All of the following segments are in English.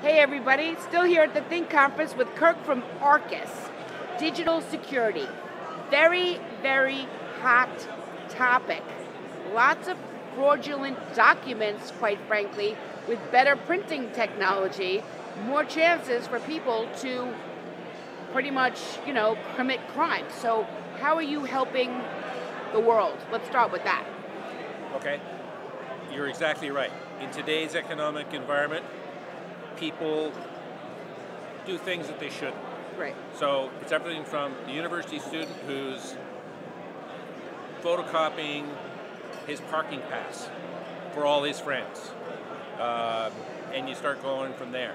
Hey everybody, still here at the thINK conference with Kirk from Arcis, digital security. Very, very hot topic. Lots of fraudulent documents, quite frankly, with better printing technology, more chances for people to pretty much, commit crime. So how are you helping the world? Let's start with that. Okay, you're exactly right. In today's economic environment, people do things that they shouldn't. Right. So it's everything from the university student who's photocopying his parking pass for all his friends. And you start going from there.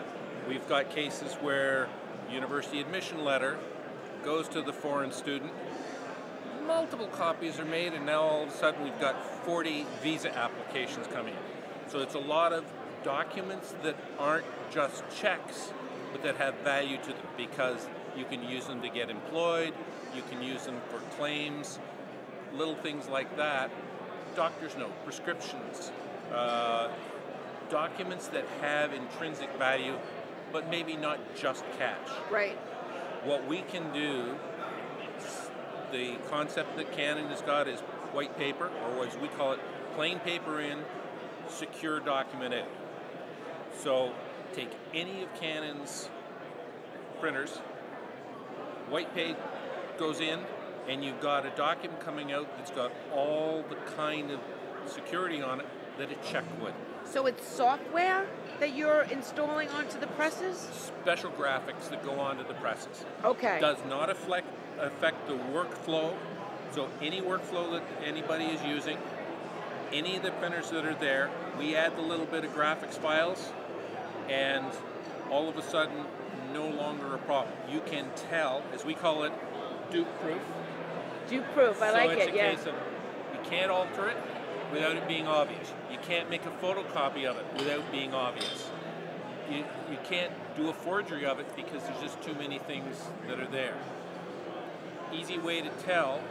We've got cases where university admission letter goes to the foreign student, multiple copies are made, and now all of a sudden we've got 40 visa applications coming in. So it's a lot of documents that aren't just checks, but that have value to them because you can use them to get employed, you can use them for claims, little things like that. Doctor's note, prescriptions, documents that have intrinsic value, but maybe not just cash. Right. What we can do, the concept that Canon has got is white paper, or as we call it, plain paper in, secure document out. So take any of Canon's printers, white paper goes in, and you've got a document coming out that's got all the kind of security on it that a check would. So it's software that you're installing onto the presses? Special graphics that go onto the presses. Okay. Does not affect the workflow. So any workflow that anybody is using, any of the printers that are there, we add the little bit of graphics files, and all of a sudden, no longer a problem. You can tell, as we call it, dupe proof. Dupe proof, I like it, yeah. So it's a case of you can't alter it without it being obvious. You can't make a photocopy of it without being obvious. You can't do a forgery of it because there's just too many things that are there. Easy way to tell,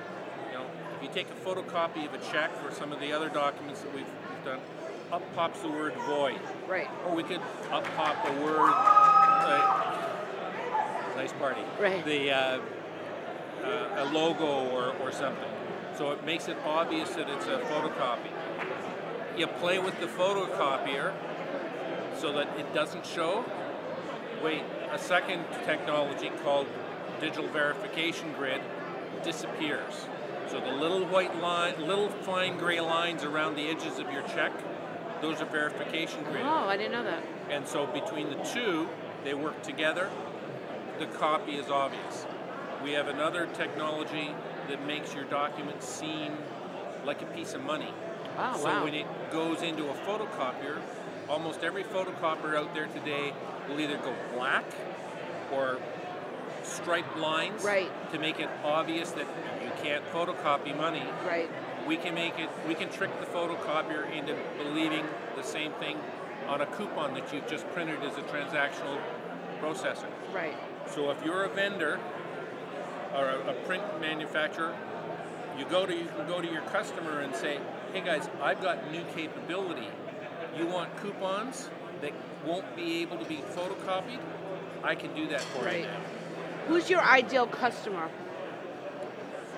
if you take a photocopy of a check or some of the other documents that we've done, up pops the word void. Right. Or we could up pop the word, nice party. Right. A logo or something. So it makes it obvious that it's a photocopy. You play with the photocopier so that it doesn't show. Wait, a second technology called digital verification grid disappears. So the little white line, little fine gray lines around the edges of your check, those are verification grid. Oh, I didn't know that. And so between the two, they work together. The copy is obvious. We have another technology that makes your document seem like a piece of money. Oh, so wow. when it goes into a photocopier, almost every photocopier out there today will either go black or striped lines to make it obvious that you can't photocopy money. Right. We can trick the photocopier into believing the same thing on a coupon that you've just printed as a transactional processor. Right. So if you're a vendor or a print manufacturer, you can go to your customer and say, hey guys, I've got new capability. You want coupons that won't be able to be photocopied? I can do that for you now. Who's your ideal customer?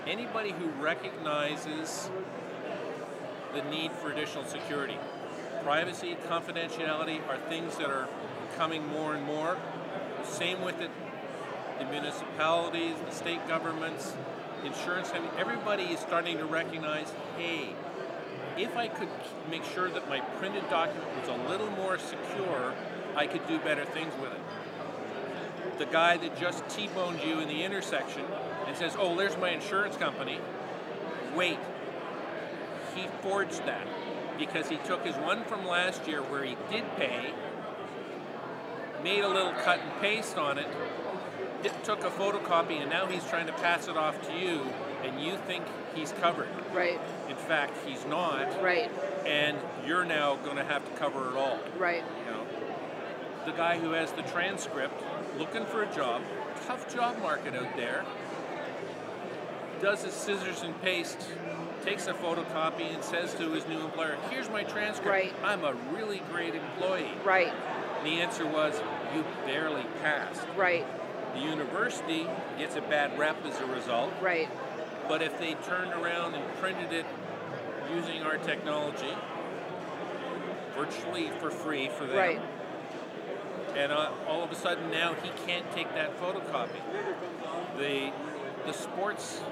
Anybody who recognizes the need for additional security. Privacy, confidentiality are things that are coming more and more. Same with it, the municipalities, the state governments, insurance, everybody is starting to recognize, hey, if I could make sure that my printed document was a little more secure, I could do better things with it. The guy that just T-boned you in the intersection and says, oh, there's my insurance company. Wait, he forged that because he took his one from last year where he did pay, made a little cut and paste on it, took a photocopy, and now he's trying to pass it off to you, and you think he's covered. Right. In fact, he's not. Right. And you're now going to have to cover it all. Right. The guy who has the transcript, looking for a job, tough job market out there, does his scissors and paste, takes a photocopy and says to his new employer, here's my transcript. Right. I'm a really great employee. Right. And the answer was, you barely passed. Right. The university gets a bad rep as a result. Right. But if they turned around and printed it using our technology, virtually for free for them, Right. and all of a sudden now he can't take that photocopy. The sports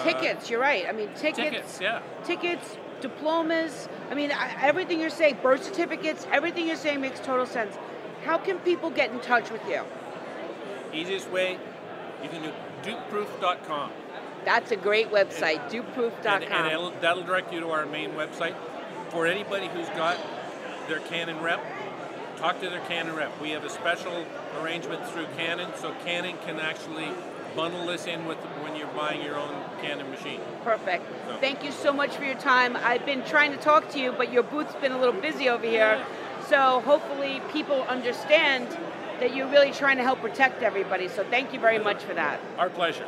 Tickets, you're right. I mean, tickets, yeah. Tickets, diplomas. I mean, everything you're saying, birth certificates, everything you're saying makes total sense. How can people get in touch with you? Easiest way, you can do dukeproof.com. That's a great website, dukeproof.com. And that'll direct you to our main website. For anybody who's got their Canon rep, talk to their Canon rep. We have a special arrangement through Canon, so Canon can actually bundle this in with when you're buying your own Canon machine. Perfect. So. Thank you so much for your time. I've been trying to talk to you, but your booth's been a little busy over here. So hopefully people understand that you're really trying to help protect everybody. So thank you very much for that. Our pleasure.